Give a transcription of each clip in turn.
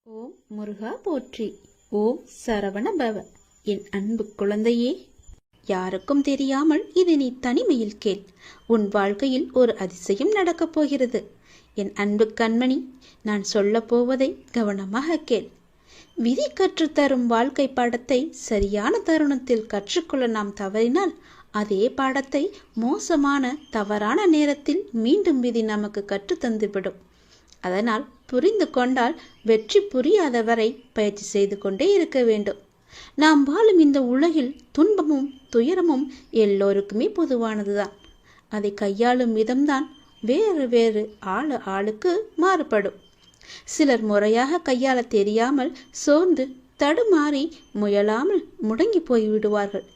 ஓம் முருகா போற்றி. ஓம் சரவண பவ. என் அன்பு குழந்தையே, யாருக்கும் தெரியாமல் இது நீ தனிமையில் கேள். உன் வாழ்க்கையில் ஒரு அதிசயம் நடக்கப் போகிறது. என் அன்பு கண்மணி, நான் சொல்லப் போவதை கவனமாக கேள். விதி கற்றுத்தரும் வாழ்க்கை பாடத்தை சரியான தருணத்தில் கற்றுக்கொள்ள நாம் தவறினால் அதே பாடத்தை மோசமான தவறான நேரத்தில் மீண்டும் விதி நமக்கு கற்றுத்தந்துவிடும். அதனால் புரிந்து கொண்டால் வெற்றி, புரியாதவரை பயிற்சி செய்து கொண்டே இருக்க வேண்டும். நாம் வாழும் இந்த உலகில் துன்பமும் துயரமும் எல்லோருக்குமே பொதுவானதுதான். அதை கையாளும் விதம்தான் வேறு வேறு ஆளுக்கு மாறுபடும். சிலர் முறையாக கையாள தெரியாமல் சோர்ந்து தடுமாறி முயலாமல் முடங்கி போய்விடுவார்கள்.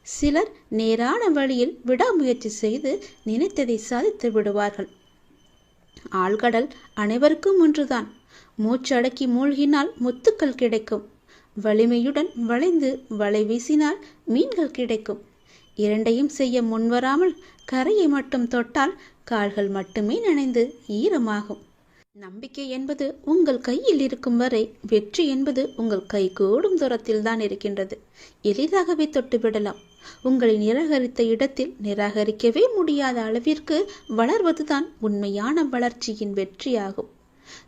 சிலர் நேரான வழியில் விடாமுயற்சி செய்து நினைத்ததை சாதித்து விடுவார்கள். ஆழ்கடல் அனைவருக்கும் ஒன்றுதான். மூச்சடக்கி மூழ்கினால் முத்துக்கள் கிடைக்கும். வலிமையுடன் வளைந்து வலை வீசினால் மீன்கள் கிடைக்கும். இரண்டையும் செய்ய முன்வராமல் கரையை மட்டும் தொட்டால் கால்கள் மட்டுமே நனைந்து ஈரமாகும். நம்பிக்கை என்பது உங்கள் கையில் இருக்கும் வரை வெற்றி என்பது உங்கள் கைகூடும் தூரத்தில் தான் இருக்கின்றது. எளிதாகவே தொட்டுவிடலாம். உங்களை நிராகரித்த இடத்தில் நிராகரிக்கவே முடியாத அளவிற்கு வளர்வதுதான் உண்மையான வளர்ச்சியின் வெற்றியாகும்.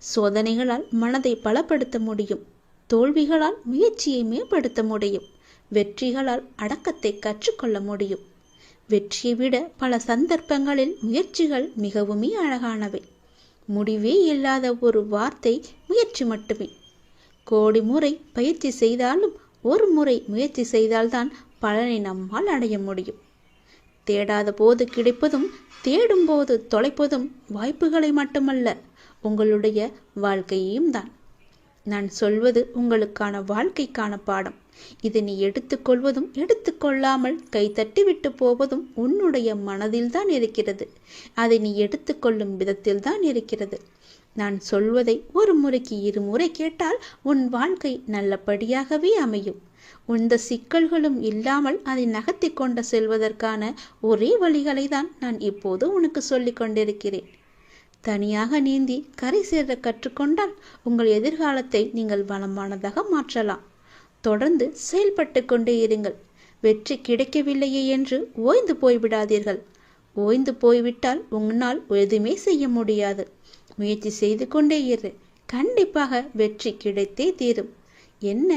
சோதனைகளால் மனதை பலப்படுத்த முடியும். தோல்விகளால் முயற்சியை மேம்படுத்த முடியும். வெற்றிகளால் அடக்கத்தை கற்றுக்கொள்ள முடியும். வெற்றியை விட பல சந்தர்ப்பங்களில் முயற்சிகள் மிகவுமே அழகானவை. முடிவே இல்லாத ஒரு வார்த்தை முயற்சி மட்டுமே. கோடி முறை பயிற்சி செய்தாலும் ஒரு முறை முயற்சி செய்தால்தான் பலனை நம்மால் அடைய முடியும். தேடாத போது கிடைப்பதும் தேடும் போது தொலைப்பதும் வாய்ப்புகளை மட்டுமல்ல, உங்களுடைய வாழ்க்கையையும் தான். நான் சொல்வது உங்களுக்கான வாழ்க்கைக்கான பாடம். இதை நீ எடுத்துக்கொள்வதும் எடுத்துக்கொள்ளாமல் கைத்தட்டி விட்டு போவதும் உன்னுடைய மனதில் தான் இருக்கிறது. அதை நீ எடுத்துக்கொள்ளும் விதத்தில் தான் இருக்கிறது. நான் சொல்வதை ஒரு முறைக்கு இருமுறை கேட்டால் உன் வாழ்க்கை நல்லபடியாகவே அமையும். இந்த சிக்கல்களும் இல்லாமல் அதை நகர்த்தி கொண்டு செல்வதற்கான ஒரே வழிகளை தான் நான் இப்போது உனக்கு சொல்லிக் கொண்டிருக்கிறேன். தனியாக நீந்தி கரை சேர கற்றுக்கொண்டால் உங்கள் எதிர்காலத்தை நீங்கள் வளமானதாக மாற்றலாம். தொடர்ந்து செயல்பட்டு கொண்டே இருங்கள். வெற்றி கிடைக்கவில்லையே என்று ஓய்ந்து போய்விடாதீர்கள். ஓய்ந்து போய்விட்டால் உன்னால் எதுவுமே செய்ய முடியாது. முயற்சி செய்து கொண்டே இரு. கண்டிப்பாக வெற்றி கிடைத்தே தீரும். என்ன,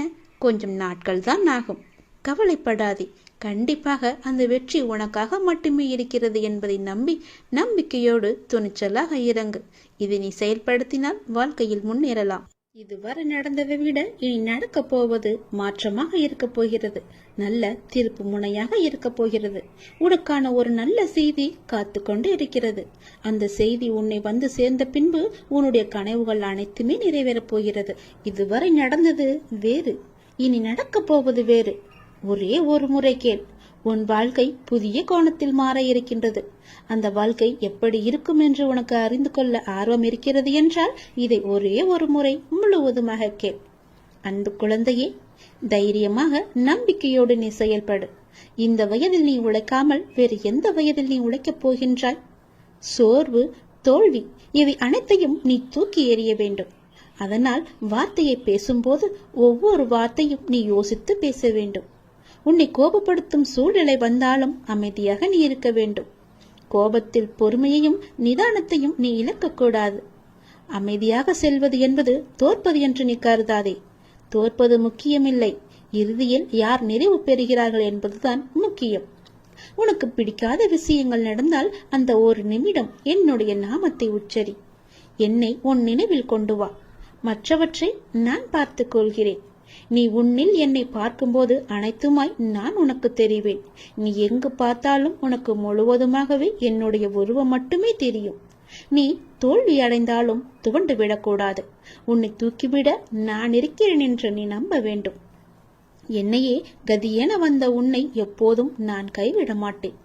கொஞ்சம் நாட்கள் தான் ஆகும். கவலைப்படாதே. கண்டிப்பாக அந்த வெற்றி உனக்காக மட்டுமே இருக்கிறது என்பதை நம்பி நம்பிக்கையோடு துணிச்சலாக இறங்கு. இதை நீ செயல்படுத்தினால் வாழ்க்கையில் முன்னேறலாம். இதுவரை நடந்ததை விட இனி நடக்கப் போவது மாற்றமாக இருக்க போகிறது. நல்ல திருப்பு முனையாக இருக்க போகிறது. உனக்கான ஒரு நல்ல செய்தி காத்து கொண்டு இருக்கிறது. அந்த செய்தி உன்னை வந்து சேர்ந்த பின்பு உன்னுடைய கனவுகள் அனைத்துமே நிறைவேறப் போகிறது. இதுவரை நடந்தது வேறு, இனி நடக்கப் போவது வேறு. ஒரே ஒரு முறை கேள். உன் வாழ்க்கை புதிய கோணத்தில் மாற இருக்கின்றது. அந்த வாழ்க்கை எப்படி இருக்கும் என்று உனக்கு அறிந்து கொள்ள ஆர்வம் இருக்கிறது என்றால் இதை ஒரே ஒரு முறை முழுவதுமாக கேள். அன்பு குழந்தையே, தைரியமாக நம்பிக்கையோடு நீ செயல்படு. இந்த வயதில் நீ உழைக்காமல் வேறு எந்த வயதில் நீ உழைக்கப் போகின்றாய்? சோர்வு, தோல்வி இவை அனைத்தையும் நீ தூக்கி எறிய வேண்டும். அதனால் வார்த்தையை பேசும்போது ஒவ்வொரு வார்த்தையும் நீ யோசித்து பேச வேண்டும். உன்னை கோபப்படுத்தும் சூழ்நிலை வந்தாலும் அமைதியாக நீ இருக்க வேண்டும். கோபத்தில் பொறுமையையும் நிதானத்தையும் நீ இழக்கக்கூடாது. அமைதியாக செல்வது என்பது தோற்பது என்று நீ கருதாதே. தோற்பது முக்கியமில்லை, இறுதியில் யார் நிறைவு பெறுகிறார்கள் என்பதுதான் முக்கியம். உனக்கு பிடிக்காத விஷயங்கள் நடந்தால் அந்த ஒரு நிமிடம் என்னுடைய நாமத்தை உச்சரி. என்னை உன் நினைவில் கொண்டு வா. மற்றவற்றை நான் பார்த்துக் கொள்கிறேன். நீ உன்னில் என்னை பார்க்கும்போது அனைத்துமாய் நான் உனக்கு தெரிவேன். நீ எங்கு பார்த்தாலும் உனக்கு முழுவதுமாகவே என்னுடைய உருவம் மட்டுமே தெரியும். நீ தோல்வி அடைந்தாலும் துவண்டு விடக்கூடாது. உன்னை தூக்கிவிட நான் இருக்கிறேன் என்று நீ நம்ப வேண்டும். என்னையே கதியென வந்த உன்னை எப்போதும் நான் கைவிட மாட்டேன்.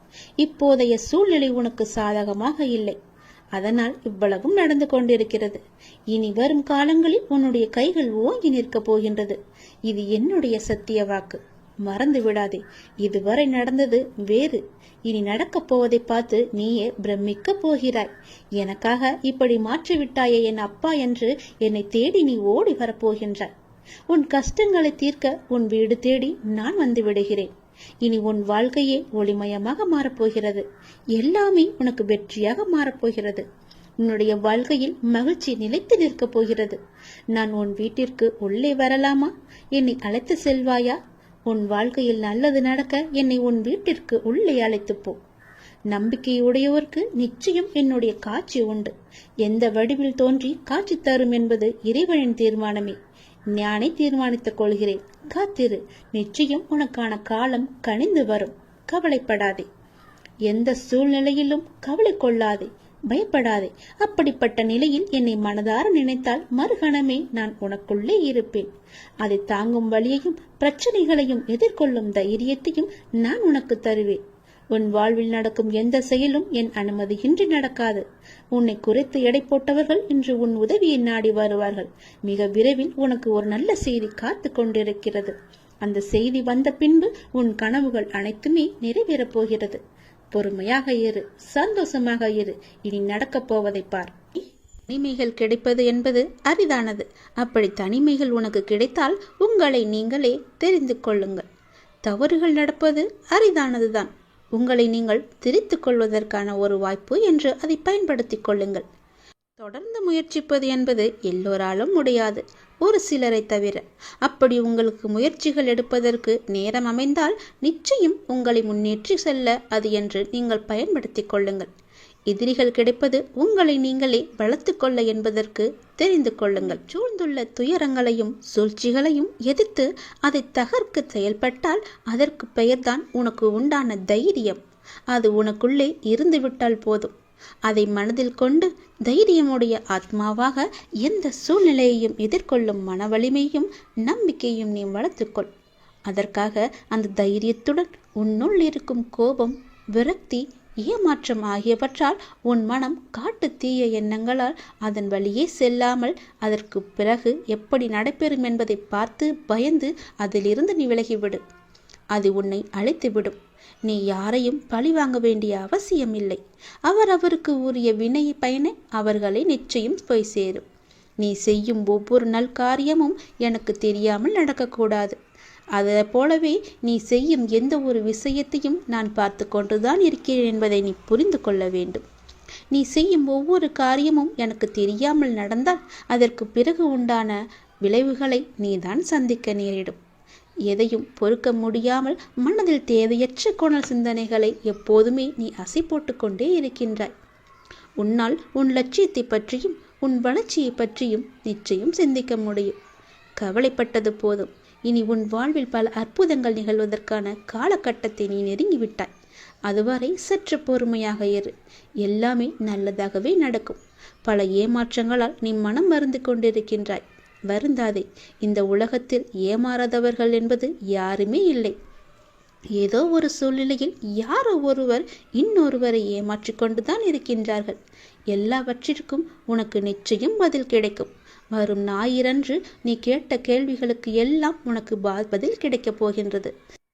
இப்போதைய சூழ்நிலை உனக்கு சாதகமாக இல்லை. அதனால் இவ்வளவும் நடந்து கொண்டிருக்கிறது. இனி வரும் காலங்களில் உன்னுடைய கைகள் ஓங்கி நிற்கப் போகின்றது. இது என்னுடைய சத்திய வாக்கு. மறந்து விடாதே. இதுவரை நடந்தது வேறு, இனி நடக்கப் போவதை பார்த்து நீயே பிரமிக்க போகிறாய். எனக்காக இப்படி மாற்றிவிட்டாயே என் அப்பா என்று என்னை தேடி நீ ஓடி வரப்போகின்றாய். உன் கஷ்டங்களை தீர்க்க உன் வீடு தேடி நான் வந்து விடுகிறேன். இனி உன் வாழ்க்கையே ஒளிமயமாக மாறப்போகிறது. எல்லாமே உனக்கு வெற்றியாக மாறப்போகிறது. உன்னுடைய வாழ்க்கையில் மகிழ்ச்சி நிலைத்து நிற்கப் போகிறது. நான் உன் வீட்டிற்கு உள்ளே வரலாமா? என்னை அழைத்து செல்வாயா? உன் வாழ்க்கையில் நல்லது நடக்க என்னை உன் வீட்டிற்கு உள்ளே அழைத்து போ. நம்பிக்கையுடையவருக்கு நிச்சயம் என்னுடைய காட்சி உண்டு. எந்த வடிவில் தோன்றி காட்சி தரும் என்பது இறைவனின் தீர்மானமே. நானே தீர்மானித்துக் கொள்கிறேன். காத்திரு, நிச்சயம் உனக்கான காலம் கனிந்து வரும். கவலைப்படாதே. எந்த சூழ்நிலையிலும் கவலை கொள்ளாதே, பயப்படாதே. அப்படிப்பட்ட நிலையில் என்னை மனதார நினைத்தால் மறுகணமே நான் உனக்குள்ளே இருப்பேன். அதை தாங்கும் வழியையும் பிரச்சனைகளையும் எதிர்கொள்ளும் தைரியத்தையும் நான் உனக்கு தருவேன். உன் வாழ்வில் நடக்கும் எந்த செயலும் என் அனுமதியின்றி நடக்காது. உன்னை குறைத்து எடை போட்டவர்கள் இன்று உன் உதவியை நாடி வருவார்கள். மிக விரைவில் உனக்கு ஒரு நல்ல செய்தி காத்து கொண்டிருக்கிறது. அந்த செய்தி வந்த பின்பு உன் கனவுகள் அனைத்துமே நிறைவேறப் போகிறது. பொறுமையாக இரு, சந்தோஷமாக இரு. இனி நடக்கப் போவதை பார். தனிமைகள் கிடைப்பது என்பது அரிதானது. அப்படி தனிமைகள் உனக்கு கிடைத்தால் உங்களை நீங்களே தெரிந்து கொள்ளுங்கள். தவறுகள் நடப்பது அரிதானதுதான். உங்களை நீங்கள் திரித்துக் கொள்வதற்கான ஒரு வாய்ப்பு என்று அதை பயன்படுத்திக் கொள்ளுங்கள். தொடர்ந்து முயற்சிப்பது என்பது எல்லோராலும் முடியாது, ஒரு சிலரை தவிர. அப்படி உங்களுக்கு முயற்சிகள் எடுப்பதற்கு நேரம் அமைந்தால் நிச்சயம் உங்களை முன்னேற்றி செல்ல அது என்று நீங்கள் பயன்படுத்திக் கொள்ளுங்கள். எதிரிகள் கிடைப்பது உங்களை நீங்களே வளர்த்து கொள்ள என்பதற்கு தெரிந்து கொள்ளுங்கள். சூழ்ந்துள்ள துயரங்களையும் சூழ்ச்சிகளையும் எதிர்த்து அதை தகர்க்க செயல்பட்டால் அதற்கு பெயர்தான் உனக்கு உண்டான தைரியம். அது உனக்குள்ளே இருந்துவிட்டால் போதும். அதை மனதில் கொண்டு தைரியமுடைய ஆத்மாவாக எந்த சூழ்நிலையையும் எதிர்கொள்ளும் மன வலிமையும் நம்பிக்கையும் நீ வளர்த்துக்கொள். அதற்காக அந்த தைரியத்துடன் உன்னுள் இருக்கும் கோபம், விரக்தி, ஏமாற்றம் ஆகியவற்றால் உன் மனம் காட்டு தீய எண்ணங்களால் அதன் வழியே செல்லாமல் அதற்கு பிறகு எப்படி நடைபெறும் என்பதை பார்த்து பயந்து அதிலிருந்து நீ விலகிவிடு. அது உன்னை அழைத்துவிடும். நீ யாரையும் பழி வாங்க வேண்டிய அவசியம் இல்லை. அவருக்கு உரிய வினை பயனை அவர்களை நிச்சயம் போய் சேரும். நீ செய்யும் ஒவ்வொரு நல் காரியமும் எனக்கு தெரியாமல் நடக்கக்கூடாது. அதை போலவே நீ செய்யும் எந்த ஒரு விஷயத்தையும் நான் பார்த்து கொண்டுதான் இருக்கிறேன் என்பதை நீ புரிந்து கொள்ள வேண்டும். நீ செய்யும் ஒவ்வொரு காரியமும் எனக்கு தெரியாமல் நடந்தால் அதற்கு பிறகு உண்டான விளைவுகளை நீதான் சந்திக்க நேரிடும். எதையும் பொறுக்க முடியாமல் மனதில் தேவையற்ற கோணல் சிந்தனைகளை எப்போதுமே நீ அசை போட்டு கொண்டே இருக்கின்றாய். உன்னால் உன் லட்சியத்தை பற்றியும் உன் வளர்ச்சியை பற்றியும் நிச்சயம் சிந்திக்க முடியும். கவலைப்பட்டது போதும். இனி உன் வாழ்வில் பல அற்புதங்கள் நிகழ்வதற்கான காலகட்டத்தை நீ நெருங்கிவிட்டாய். அதுவரை சற்று பொறுமையாக இரு. எல்லாமே நல்லதாகவே நடக்கும். பல ஏமாற்றங்களால் நீ மனம் மருந்து கொண்டிருக்கின்றாய். வருந்தாதே. இந்த உலகத்தில் ஏமாறாதவர்கள் என்பது யாருமே இல்லை. ஏதோ ஒரு சூழ்நிலையில் யாரோ ஒருவர் இன்னொருவரை ஏமாற்றி கொண்டுதான் இருக்கின்றார்கள். எல்லாவற்றிற்கும் உனக்கு நிச்சயம் பதில் கிடைக்கும். வரும் ஞாயிறன்று நீ கேட்ட கேள்விகளுக்கு எல்லாம் உனக்கு பதில் கிடைக்கப் போகின்றது.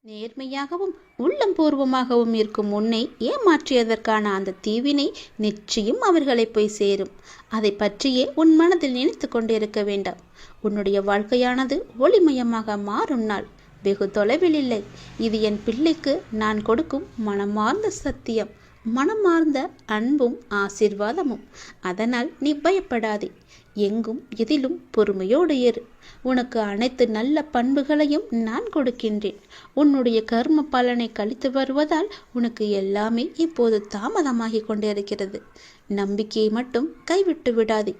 நேர்மையாகவும் உள்ளம் பூர்வமாகவும் இருக்கும் உன்னை ஏமாற்றியதற்கான அந்த தீவினை நிச்சயம் அவர்களை போய் சேரும். அதை பற்றியே உன் மனதில் நினைத்து கொண்டிருக்க வேண்டாம். உன்னுடைய வாழ்க்கையானது ஒளிமயமாக மாறும் நாள் வெகு தொலைவில் இல்லை. இது என் பிள்ளைக்கு நான் கொடுக்கும் மனமார்ந்த சத்தியம், மனமார்ந்த அன்பும் ஆசீர்வாதமும். அதனால் நீ பயப்படாதே. எங்கும் எதிலும் பொறுமையோடு இரு. உனக்கு அனைத்து நல்ல பண்புகளையும் நான் கொடுக்கின்றேன். உன்னுடைய கர்ம பலனை கழித்து வருவதால் உனக்கு எல்லாமே இப்போது தாமதமாகி கொண்டிருக்கிறது. நம்பிக்கையை மட்டும் கைவிட்டு விடாதே.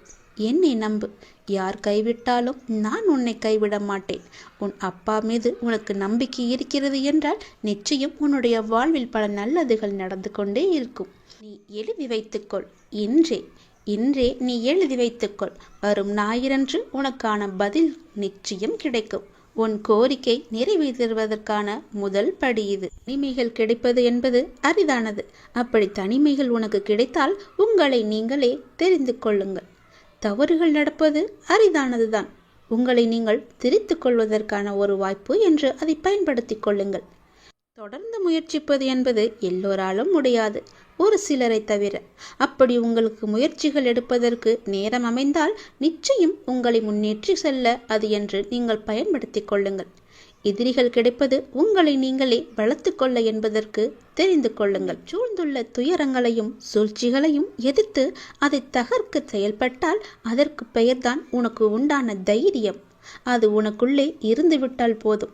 என்னை நம்பு. யார் கைவிட்டாலும் நான் உன்னை கைவிட மாட்டேன். உன் அப்பா மீது உனக்கு நம்பிக்கை இருக்கிறது என்றால் நிச்சயம் உன்னுடைய வாழ்வில் பல நல்லதுகள் நடந்து கொண்டே இருக்கும். நீ எழுதி வைத்துக்கொள். இன்றே நீ எழுதி வைத்துக்கொள். வரும் ஞாயிறன்று உனக்கான பதில் நிச்சயம் கிடைக்கும். உன் கோரிக்கை நிறைவேற்றுவதற்கான முதல் படி இது. தனிமைகள் கிடைப்பது என்பது அரிதானது. அப்படி தனிமைகள் உனக்கு கிடைத்தால் உங்களை நீங்களே தெரிந்து கொள்ளுங்கள். தவறுகள் நடப்பது அரிதானதுதான். உங்களை நீங்கள் திரித்துக் கொள்வதற்கான ஒரு வாய்ப்பு என்று அதை பயன்படுத்திக் கொள்ளுங்கள். தொடர்ந்து முயற்சிப்பது என்பது எல்லோராலும் முடியாது, ஒரு சிலரை தவிர. அப்படி உங்களுக்கு முயற்சிகள் எடுப்பதற்கு நேரம் அமைந்தால் நிச்சயம் உங்களை முன்னேற்றி செல்ல அது என்று நீங்கள் பயன்படுத்திக் கொள்ளுங்கள். எதிரிகள் கிடைப்பது உங்களை நீங்களே வளர்த்து கொள்ள என்பதற்கு தெரிந்து கொள்ளுங்கள். சூழ்ந்துள்ள துயரங்களையும் சூழ்ச்சிகளையும் எதிர்த்து அதை தகர்க்க செயல்பட்டால் அதற்கு பெயர்தான் உனக்கு உண்டான தைரியம். அது உனக்குள்ளே இருந்துவிட்டால் போதும்.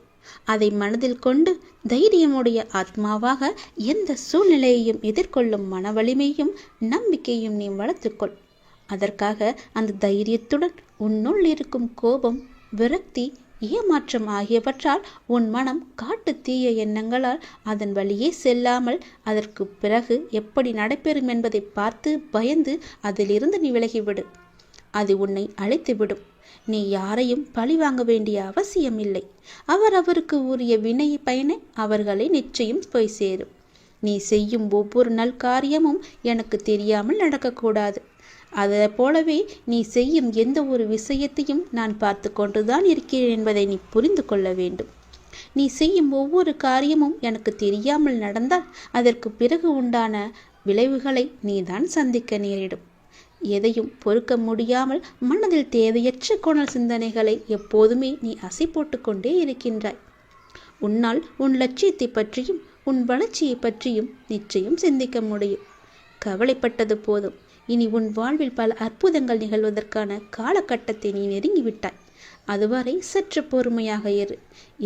அதை மனதில் கொண்டு தைரியமுடைய ஆத்மாவாக எந்த சூழ்நிலையையும் எதிர்கொள்ளும் மன வலிமையும் நம்பிக்கையும் நீ வளர்த்துக்கொள். அதற்காக அந்த தைரியத்துடன் உன்னுள் இருக்கும் கோபம், விரக்தி, ஏமாற்றம் ஆகியவற்றால் உன் மனம் காட்டு தீய எண்ணங்களால் அதன் வழியே செல்லாமல் அதற்கு பிறகு எப்படி நடைபெறும் என்பதை பார்த்து பயந்து அதிலிருந்து நீ விலகிவிடு. அது உன்னை அழித்துவிடும். நீ யாரையும் பழி வாங்க வேண்டிய அவசியம் இல்லை. அவருக்கு உரிய வினை பயனை அவர்களை நிச்சயம் போய் சேரும். நீ செய்யும் ஒவ்வொரு நல் காரியமும் எனக்கு தெரியாமல் நடக்கக்கூடாது. அதை போலவே நீ செய்யும் எந்த ஒரு விஷயத்தையும் நான் பார்த்து கொண்டுதான் இருக்கிறேன் என்பதை நீ புரிந்து கொள்ள வேண்டும். நீ செய்யும் ஒவ்வொரு காரியமும் எனக்கு தெரியாமல் நடந்தால் அதற்கு பிறகு உண்டான விளைவுகளை நீதான் சந்திக்க நேரிடும். எதையும் பொறுக்க முடியாமல் மனதில் தேவையற்ற கோணல் சிந்தனைகளை எப்போதுமே நீ அசை போட்டு கொண்டே இருக்கின்றாய். உன்னால் உன் லட்சியத்தை பற்றியும் உன் வளர்ச்சியை பற்றியும் நிச்சயம் சிந்திக்க முடியும். கவலைப்பட்டது போதும். இனி உன் வாழ்வில் பல அற்புதங்கள் நிகழ்வதற்கான காலகட்டத்தை நீ நெருங்கிவிட்டாய். அதுவரை சற்று பொறுமையாக இரு.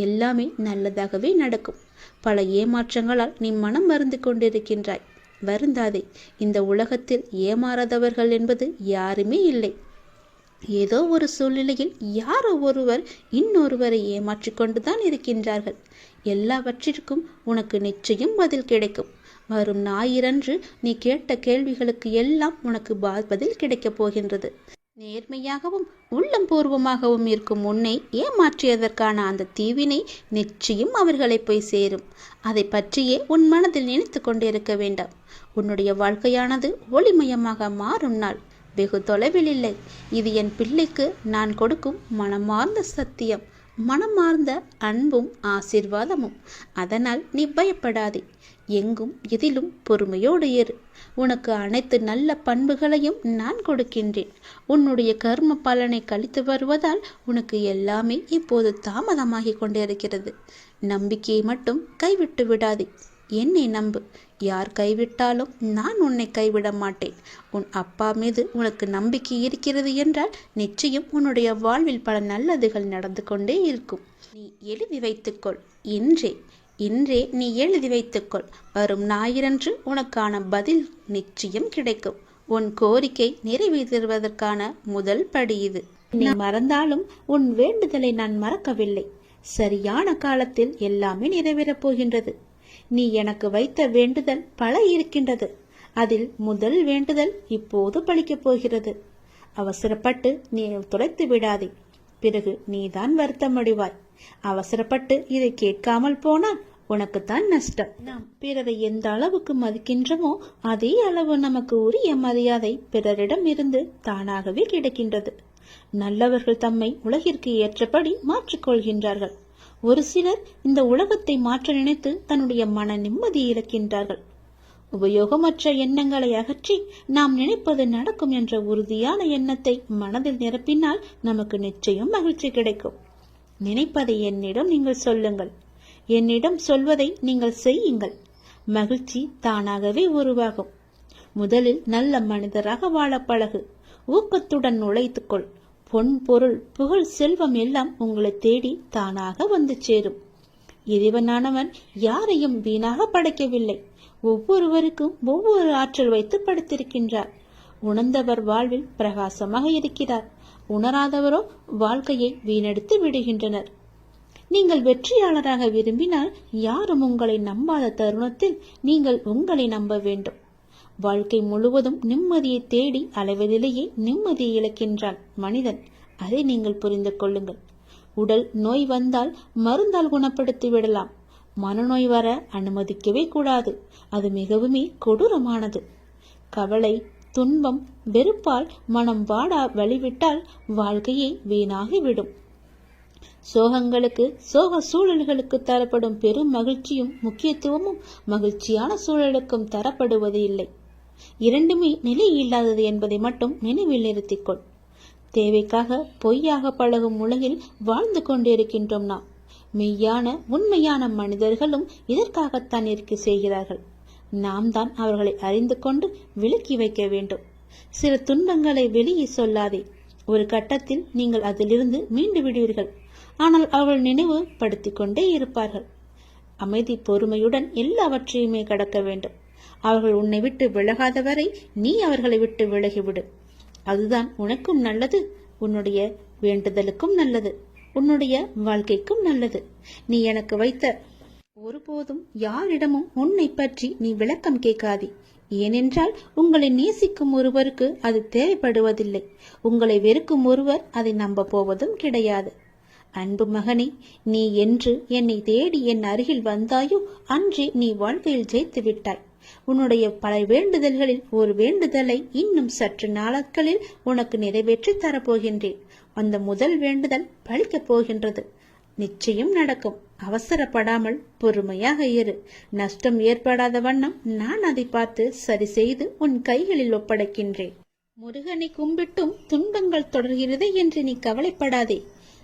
எல்லாமே நல்லதாகவே நடக்கும். பல ஏமாற்றங்களால் நீ மனம் மருந்து கொண்டிருக்கின்றாய். வருந்தாதே. இந்த உலகத்தில் ஏமாறாதவர்கள் என்பது யாருமே இல்லை. ஏதோ ஒரு சூழ்நிலையில் யாரோ ஒருவர் இன்னொருவரை ஏமாற்றிக் கொண்டுதான் இருக்கின்றார்கள். எல்லாவற்றிற்கும் உனக்கு நிச்சயம் பதில் கிடைக்கும். வரும் ஞாயிறன்று நீ கேட்ட கேள்விகளுக்கு எல்லாம் உனக்கு பதில் கிடைக்கப் போகின்றது. நேர்மையாகவும் உள்ளம் பூர்வமாகவும் இருக்கும் உன்னை ஏமாற்றியதற்கான அந்த தீவினை நிச்சயம் அவர்களை போய் சேரும். அதை பற்றியே உன் மனதில் நினைத்து கொண்டிருக்க வேண்டாம். உன்னுடைய வாழ்க்கையானது ஒளிமயமாக மாறும் நாள் வெகு தொலைவில் இல்லை. இது என் பிள்ளைக்கு நான் கொடுக்கும் மனமார்ந்த சத்தியம், மனமார்ந்த அன்பும் ஆசீர்வாதமும். அதனால் நீ பயப்படாதே. எங்கும் எதிலும் பொறுமையோடு இரு. உனக்கு அனைத்து நல்ல பண்புகளையும் நான் கொடுக்கின்றேன். உன்னுடைய கர்ம பலனை கழித்து வருவதால் உனக்கு எல்லாமே இப்போது தாமதமாகி கொண்டிருக்கிறது. நம்பிக்கையை மட்டும் கைவிட்டு விடாதே. என்னை நம்பு. யார் கைவிட்டாலும் நான் உன்னை கைவிட மாட்டேன். உன் அப்பா மீது உனக்கு நம்பிக்கை இருக்கிறது என்றால் நிச்சயம் உன்னுடைய வாழ்வில் பல நல்லதுகள் நடந்து கொண்டே இருக்கும். நீ எழுதி வைத்துக்கொள். இன்றே நீ எழுதி வைத்துக்கொள். வரும் ஞாயிறன்று உனக்கான பதில் நிச்சயம் கிடைக்கும். உன் கோரிக்கை நிறைவேற்றுவதற்கான முதல் படி இது. நீ மறந்தாலும் உன் வேண்டுதலை நான் மறக்கவில்லை. சரியான காலத்தில் எல்லாமே நிறைவேறப் போகின்றது. நீ எனக்கு வைத்த வேண்டுதல் பல இருக்கின்றது. அதில் முதல் வேண்டுதல் இப்போது பலிக்கப் போகிறது. அவசரப்பட்டு நீ தொலைத்து விடாதே. பிறகு நீதான் வருத்தமடைவாய். அவசரப்பட்டு இதை கேட்காமல் போனால் உனக்குத்தான் நஷ்டம். நாம் பிறரை எந்த அளவுக்கு மதிக்கின்றோமோ அதே அளவு நமக்கு உரிய மரியாதை பிறரிடம் இருந்து தானாகவே கிடைக்கின்றது. நல்லவர்கள் தம்மை உலகிற்கு ஏற்றபடி மாற்றிக்கொள்கின்றார்கள். ஒரு சிலர் இந்த உலகத்தை மாற்ற நினைத்து தன்னுடைய மன நிம்மதியை இழக்கின்றார்கள். உபயோகமற்ற எண்ணங்களை அகற்றி நாம் நினைப்பது நடக்கும் என்ற உறுதியான எண்ணத்தை மனதில் நிரப்பினால் நமக்கு நிச்சயம் மகிழ்ச்சி கிடைக்கும். நினைப்பதை என்னிடம் நீங்கள் சொல்லுங்கள். என்னிடம் சொல்வதை நீங்கள் செய்யுங்கள். மகிழ்ச்சி தானாகவே உருவாகும். முதலில் நல்ல மனிதராக வாழ பழகு. ஊக்கத்துடன் உழைத்துக்கொள். பொன், பொருள், புகழ், செல்வம் எல்லாம் உங்களை தேடி தானாக வந்து சேரும். இறைவனானவன் யாரையும் வீணாக படைக்கவில்லை. ஒவ்வொருவருக்கும் ஒவ்வொரு ஆற்றல் வைத்து படைத்திருக்கின்றார். உணர்ந்தவர் வாழ்வில் பிரகாசமாக இருக்கிறார். உணராதவரோ வாழ்க்கையை வீணடித்து விடுகின்றனர். நீங்கள் வெற்றியாளராக விரும்பினால் யாரும் உங்களை நம்பாத தருணத்தில் நீங்கள் உங்களை நம்ப வேண்டும். வாழ்க்கை முழுவதும் நிம்மதியை தேடி அலைவதிலேயே நிம்மதியை இழக்கின்றான் மனிதன். அதை நீங்கள் புரிந்து கொள்ளுங்கள். உடல் நோய் வந்தால் மருந்தால் குணப்படுத்தி விடலாம். மனநோய் வர அனுமதிக்கவே கூடாது. அது மிகவுமே கொடூரமானது. கவலை, துன்பம் வெறுப்பால் மனம் வாடா வழிவிட்டால் வாழ்க்கையே வீணாகிவிடும். சோகங்களுக்கு சோக சூழல்களுக்கு தரப்படும் பெரும் மகிழ்ச்சியும் முக்கியத்துவமும் மகிழ்ச்சியான சூழலுக்கும் தரப்படுவது இல்லை. இரண்டுமே நிலை இல்லாதது என்பதை மட்டும் நினைவில் நிறுத்திக்கொள். தேவைக்காக பொய்யாக பழகும் உலகில் வாழ்ந்து கொண்டிருக்கின்றோம் நாம். மெய்யான உண்மையான மனிதர்களும் இதற்காகத்தான் இருக்க செய்கிறார்கள். நாம் தான் அவர்களை அறிந்து கொண்டு விலக்கி வைக்க வேண்டும். சில துன்பங்களை வெளியே சொல்லாதே. ஒரு கட்டத்தில் நீங்கள் அதிலிருந்து மீண்டு விடுவீர்கள். ஆனால் அவர்கள் நினைவு படுத்திக் கொண்டே இருப்பார்கள். அமைதி பொறுமையுடன் எல்லாவற்றையுமே கடக்க வேண்டும். அவர்கள் உன்னை விட்டு விலகாத வரை நீ அவர்களை விட்டு விலகிவிடு. அதுதான் உனக்கும் நல்லது, உன்னுடைய வேண்டுதலுக்கும் நல்லது, உன்னுடைய வாழ்க்கைக்கும் நல்லது. நீ எனக்கு வைத்த ஒருபோதும் யாரிடமும் உன்னை பற்றி நீ விளக்கம் கேட்காதே. ஏனென்றால் உங்களை நேசிக்கும் ஒருவருக்கு அது தேவைப்படுவதில்லை. உங்களை வெறுக்கும் ஒருவர் அதை நம்ப போவதும் கிடையாது. அன்பு மகனே, நீ என்று என்னை தேடி என் அருகில் வந்தாயோ அன்றே நீ வாழ்க்கையில் ஜெயித்து விட்டாய். உன்னுடைய பல வேண்டுதல்களில் ஒரு வேண்டுதலை இன்னும் சற்று நாட்களில் உனக்கு நிறைவேற்றி தரப்போகின்றேன். அந்த முதல் வேண்டுதல் பலிக்கப் போகின்றது. நிச்சயம் நடக்கும். அவசரப்படாமல் பொறுமையாக இரு. நஷ்டம் ஏற்படாத வண்ணம் நான் அதை பார்த்து சரி செய்து உன் கைகளில் ஒப்படைக்கின்றேன். முருகனை கும்பிட்டும் துன்பங்கள் தொடர்கிறது என்று நீ கவலைப்படாதே.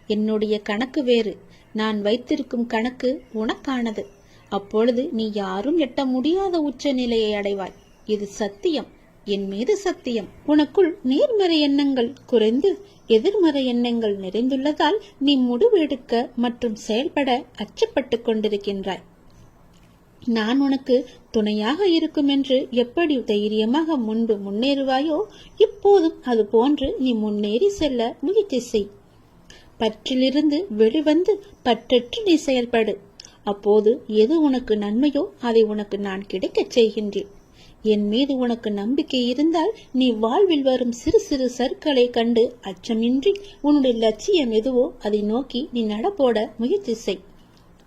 என்னுடைய கணக்கு வேறு. நான் வைத்திருக்கும் கணக்கு உனக்கானது. அப்பொழுது நீ யாரும் எட்ட முடியாத உச்ச நிலையை அடைவாய். இது சத்தியம், என் மீது சத்தியம். உனக்குள் நேர்மறை எண்ணங்கள் குறைந்து எதிர்மறை எண்ணங்கள் நிறைந்துள்ளதால் நீ முடிவெடுக்க மற்றும் செயல்பட அச்சப்பட்டு கொண்டிருக்கின்றாய். நான் உனக்கு துணையாக இருக்கும் என்று எப்படி தைரியமாக முன்பு முன்னேறுவாயோ இப்போதும் அது போன்று நீ முன்னேறி செல்ல முயற்சி செய். பற்றிலிருந்து வெளிவந்து பற்றற்று நீ செயல்படு. அப்போது எது உனக்கு நன்மையோ அதை உனக்கு நான் கிடைக்கச் செய்கின்றேன். என் மீது உனக்கு நம்பிக்கை இருந்தால் நீ வாழ்வில் வரும் சிறு சிறு சறுக்களை கண்டு அச்சமின்றி உன்னுடைய லட்சியம் எதுவோ அதை நோக்கி நீ நடப்போட முயற்சி செய்.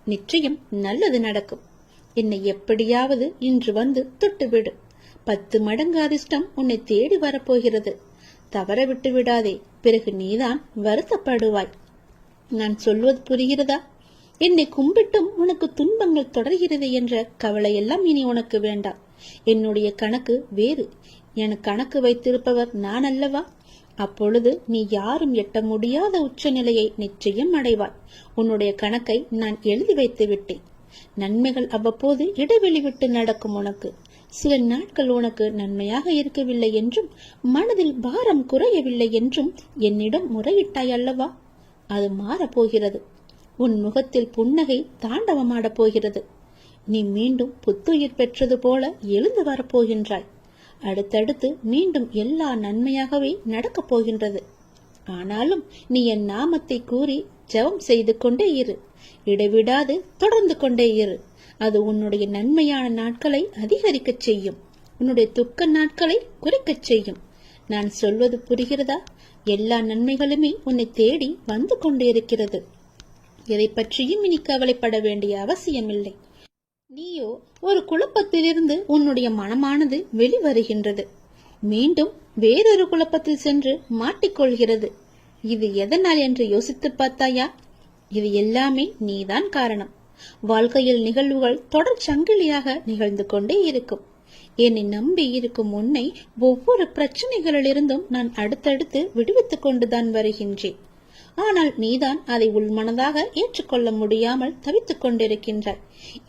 நிச்சயம் நல்லது நடக்கும். என்னை எப்படியாவது இன்று வந்து தொட்டுவிடு. 10 மடங்கு அதிர்ஷ்டம் உன்னை தேடி வரப்போகிறது. தவற விட்டு விடாதே. பிறகு நீதான் வருத்தப்படுவாய். நான் சொல்வது புரிகிறதா? என்னை கும்பிட்டும் உனக்கு துன்பங்கள் தொடர்கிறது என்ற கவலையெல்லாம் இனி உனக்கு வேண்டாம். என்னுடைய கணக்கு வேறு. எனக்கு கணக்கு வைத்திருப்பவர் நான் அல்லவா? அப்பொழுது நீ யாரும் எட்ட முடியாத உச்சநிலையை நிச்சயம் அடைவாய். உன்னுடைய கணக்கை நான் எழுதி வைத்து விட்டேன். நன்மைகள் அவ்வப்போது இடைவெளி விட்டு நடக்கும். உனக்கு சில நாட்கள் உனக்கு நன்மையாக இருக்கவில்லை என்றும் மனதில் பாரம் குறையவில்லை என்றும் என்னிடம் முறையிட்டாய் அல்லவா? அது மாறப்போகிறது. உன் முகத்தில் புன்னகை தாண்டவமாடப் போகிறது. நீ மீண்டும் புத்துயிர் பெற்றது போல எழுந்து வரப்போகின்றாய். அடுத்தடுத்து மீண்டும் எல்லா நன்மையாகவே நடக்கப் போகின்றது. ஆனாலும் நீ என் நாமத்தை கூறி ஜெபம் செய்து கொண்டே இரு. இடைவிடாது தொடர்ந்து கொண்டே இரு. அது உன்னுடைய நன்மையான நாட்களை அதிகரிக்கச் செய்யும். உன்னுடைய துக்க நாட்களை குறைக்கச் செய்யும். நான் சொல்வது புரிகிறதா? எல்லா நன்மைகளுமே உன்னை தேடி வந்து கொண்டிருக்கிறது. எதை பற்றியும் இனி கவலைப்பட வேண்டிய அவசியமில்லை. நீயோ ஒரு குழப்பத்திலிருந்து உன்னுடைய மனமானது வெளிவருகின்றது. மீண்டும் வேறொரு குழப்பத்தில் சென்று மாட்டிக்கொள்கிறது. இது எதனால் என்று யோசித்து பார்த்தாயா? இது எல்லாமே நீதான் காரணம். வாழ்க்கையில் நிகழ்வுகள் தொடர் சங்கிலியாக நிகழ்ந்து கொண்டே இருக்கும். என்னை நம்பி இருக்கும் உன்னை ஒவ்வொரு பிரச்சனைகளிலிருந்தும் நான் அடுத்தடுத்து விடுவித்துக் கொண்டுதான் வருகின்றேன். ஆனால் நீதான் அதை உள்மனதாக ஏற்றுக்கொள்ள முடியாமல் தவித்துக் கொண்டிருக்கின்றாய்.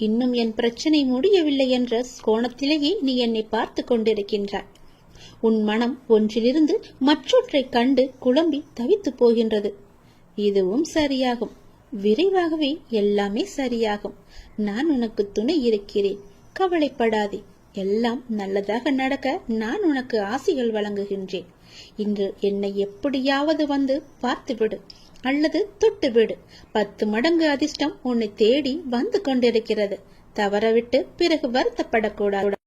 இன்னும் என் பிரச்சனை முடியவில்லை என்ற கோணத்திலேயே நீ என்னை பார்த்து கொண்டிருக்கின்றாய். உன் மனம் ஒன்றிலிருந்து மற்றொன்றை கண்டு குழம்பி தவித்து போகின்றது. இதுவும் சரியாகும். விரைவாகவே எல்லாமே சரியாகும். நான் உனக்கு துணை இருக்கிறேன். கவலைப்படாதே. எல்லாம் நல்லதாக நடக்க நான் உனக்கு ஆசிகள் வழங்குகின்றேன். இன்று என்னை எப்படியாவது வந்து பார்த்துவிடு அல்லது தொட்டுவிடு. 10 மடங்கு அதிர்ஷ்டம் உன்னை தேடி வந்து கொண்டிருக்கிறது. தவறவிட்டு பிறகு வருத்தப்படக்கூடாது.